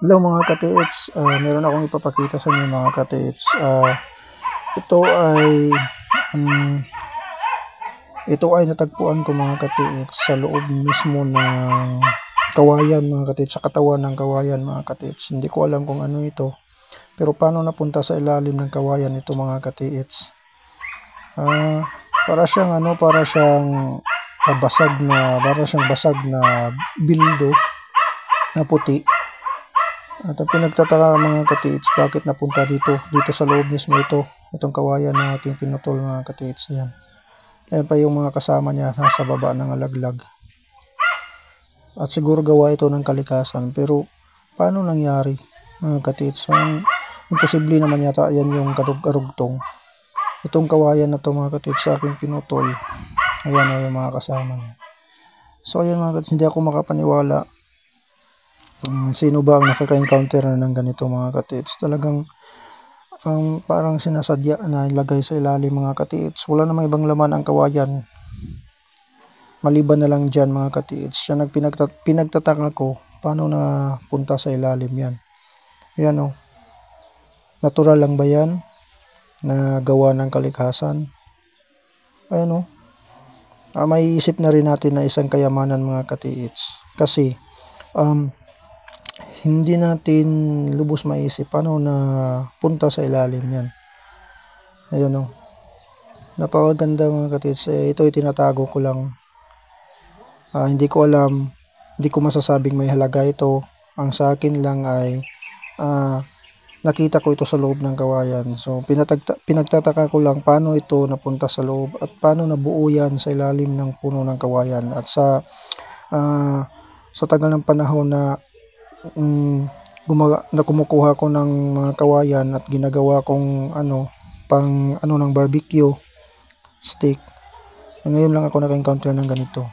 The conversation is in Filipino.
Hello mga ka-TH, meron akong ipapakita sa inyo mga ka-TH. Ito ay um, ito ay natagpuan ko mga ka-TH sa loob mismo ng kawayan mga ka-TH, sa katawan ng kawayan mga ka-TH. Hindi ko alam kung ano ito, pero paano napunta sa ilalim ng kawayan ito mga ka-TH. Para siyang basag na bildo na puti. At ang pinagtataka mga ka-TH, bakit napunta dito sa loob mismo itong kawayan na ating pinutol mga ka-TH. Ayan. Ayan pa yung mga kasama niya nasa baba ng alaglag. At siguro gawa ito ng kalikasan, pero paano nangyari mga ka-TH? Imposible naman yata yan yung karugtong. Itong kawayan na to mga ka-TH sa aking pinutol. Ayan o yung mga kasama niya. So ayan mga ka-TH, hindi ako makapaniwala. Sino ba ang nakaka-encounter na ng ganito mga ka-TH? Talagang parang sinasadya na ilagay sa ilalim mga ka-TH. Wala namang ibang laman ang kawayan, maliban na lang dyan mga ka-TH. Yan ang pinagtataka ko, paano na punta sa ilalim yan. Ayan o, natural lang ba yan na gawa ng kalikasan? Ayan o, may isip na rin natin na isang kayamanan mga ka-TH. Kasi hindi natin lubos maisip paano na punta sa ilalim yan. Ayan o, napakaganda mga ka-TH. Ito ay tinatago ko lang. Hindi ko alam, hindi ko masasabing may halaga ito. Ang sa akin lang ay nakita ko ito sa loob ng kawayan. So pinagtataka ko lang paano ito napunta sa loob at paano nabuo yan sa ilalim ng puno ng kawayan. At sa tagal ng panahon na kumukuha ko ng mga kawayan at ginagawa kong ng barbecue stick, ngayon lang ako naka-encounter ng ganito.